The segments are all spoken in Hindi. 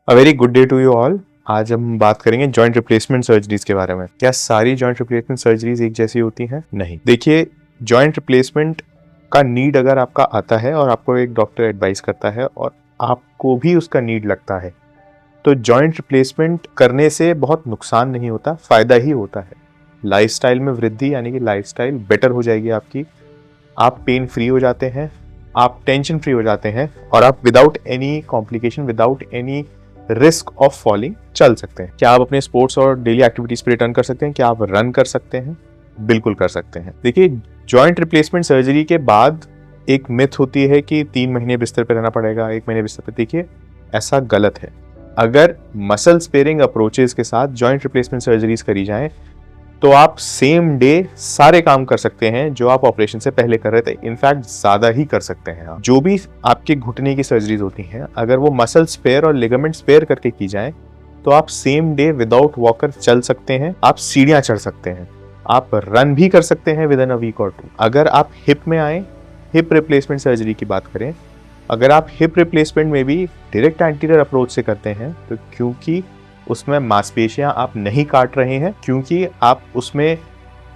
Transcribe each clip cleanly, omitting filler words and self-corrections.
A very good day to you all. आज हम बात करेंगे जॉइंट रिप्लेसमेंट सर्जरीज के बारे में। क्या सारी जॉइंट रिप्लेसमेंट सर्जरीज एक जैसी होती हैं? नहीं। देखिए, जॉइंट रिप्लेसमेंट का नीड अगर आपका आता है और आपको एक डॉक्टर एडवाइस करता है और आपको भी उसका नीड लगता है, तो जॉइंट रिप्लेसमेंट करने से बहुत नुकसान नहीं होता, फायदा ही होता है। लाइफस्टाइल में वृद्धि, यानी कि लाइफस्टाइल बेटर हो जाएगी आपकी। आप पेन फ्री हो जाते हैं, आप टेंशन फ्री हो जाते हैं और आप without any complication, without any risk of falling चल सकते हैं। क्या आप अपने स्पोर्ट्स और डेली एक्टिविटीज पे रिटर्न कर सकते हैं? क्या आप रन कर सकते हैं? बिल्कुल कर सकते हैं। देखिए, जॉइंट रिप्लेसमेंट सर्जरी के बाद एक मिथ होती है कि 3 महीने बिस्तर पे रहना पड़ेगा, 1 महीने बिस्तर पे। देखिए, ऐसा गलत है। अगर मसल स्पेयरिंग अप्रोचेस के साथ जॉइंट रिप्लेसमेंट सर्जरीज करी जाएं तो आप सेम डे सारे काम कर सकते हैं जो आप ऑपरेशन से पहले कर रहे थे। इनफैक्ट ज्यादा ही कर सकते हैं आप। जो भी आपके घुटने की सर्जरीज होती हैं, अगर वो मसल स्पेयर और लिगामेंट स्पेयर करके की जाए तो आप सेम डे विदाउट वॉकर चल सकते हैं, आप सीढ़ियां चढ़ सकते हैं, आप रन भी कर सकते हैं विद इन अ वीक और 2। अगर आप हिप में आए, हिप रिप्लेसमेंट सर्जरी की बात करें, अगर आप हिप रिप्लेसमेंट में भी डायरेक्ट एंटीरियर अप्रोच से करते हैं, तो क्योंकि उसमें मांसपेशियां आप नहीं काट रहे हैं, क्योंकि आप उसमें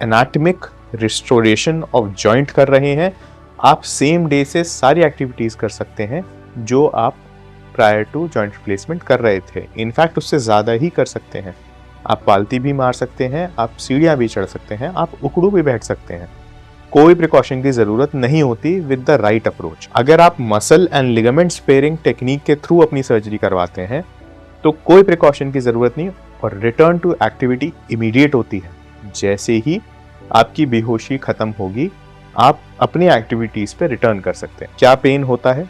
एनाटॉमिक रिस्टोरेशन ऑफ जॉइंट कर रहे हैं, आप सेम डे से सारी एक्टिविटीज कर सकते हैं जो आप प्रायर टू जॉइंट रिप्लेसमेंट कर रहे थे। इनफैक्ट उससे ज़्यादा ही कर सकते हैं। आप पालती भी मार सकते हैं, आप सीढ़ियाँ भी चढ़ सकते हैं, आप उकड़ू भी बैठ सकते हैं। कोई प्रिकॉशन की ज़रूरत नहीं होती विद द राइट अप्रोच। अगर आप muscle and ligament sparing technique के थ्रू अपनी सर्जरी करवाते हैं तो कोई प्रिकॉशन की जरूरत नहीं और रिटर्न टू एक्टिविटी इमीडिएट होती है। जैसे ही आपकी बेहोशी खत्म होगी, आप अपनी एक्टिविटीज पे रिटर्न कर सकते हैं। क्या पेन होता है?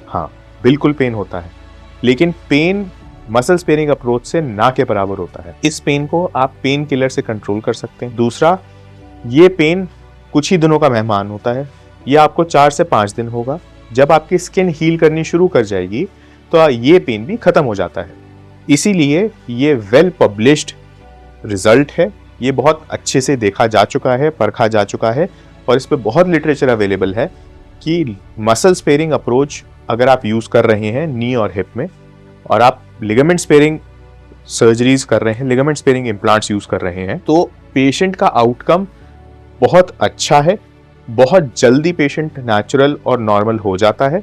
हाँ, बिल्कुल पेन होता है, लेकिन पेन मसल स्पेयरिंग अप्रोच से ना के बराबर होता है। इस पेन को आप पेन किलर से कंट्रोल कर सकते हैं। दूसरा, ये पेन कुछ ही दिनों का मेहमान होता है, यह आपको 4 से 5 दिन होगा। जब आपकी स्किन हील करनी शुरू कर जाएगी तो ये पेन भी खत्म हो जाता है। इसीलिए ये वेल पब्लिश्ड रिजल्ट है, ये बहुत अच्छे से देखा जा चुका है, परखा जा चुका है और इस पे बहुत लिटरेचर अवेलेबल है कि मसल स्पेयरिंग अप्रोच अगर आप यूज कर रहे हैं नी और हिप में, और आप लिगामेंट स्पेयरिंग सर्जरीज कर रहे हैं, लिगामेंट स्पेयरिंग इम्प्लांट्स यूज कर रहे हैं, तो पेशेंट का आउटकम बहुत अच्छा है। बहुत जल्दी पेशेंट नेचुरल और नॉर्मल हो जाता है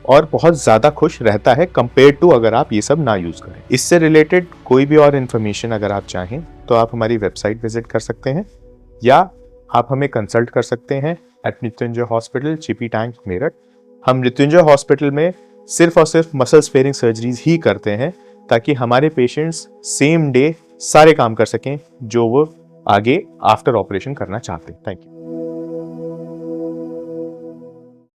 और बहुत ज़्यादा खुश रहता है कंपेयर टू अगर आप ये सब ना यूज़ करें। इससे रिलेटेड कोई भी और इन्फॉर्मेशन अगर आप चाहें तो आप हमारी वेबसाइट विजिट कर सकते हैं या आप हमें कंसल्ट कर सकते हैं एट मृत्युंजय हॉस्पिटल, चिपी टैंक, मेरठ। हम मृत्युंजय हॉस्पिटल में सिर्फ और सिर्फ मसल स्पेयरिंग सर्जरीज ही करते हैं ताकि हमारे पेशेंट्स सेम डे सारे काम कर सकें जो वो आगे आफ्टर ऑपरेशन करना चाहते हैं। Thank you.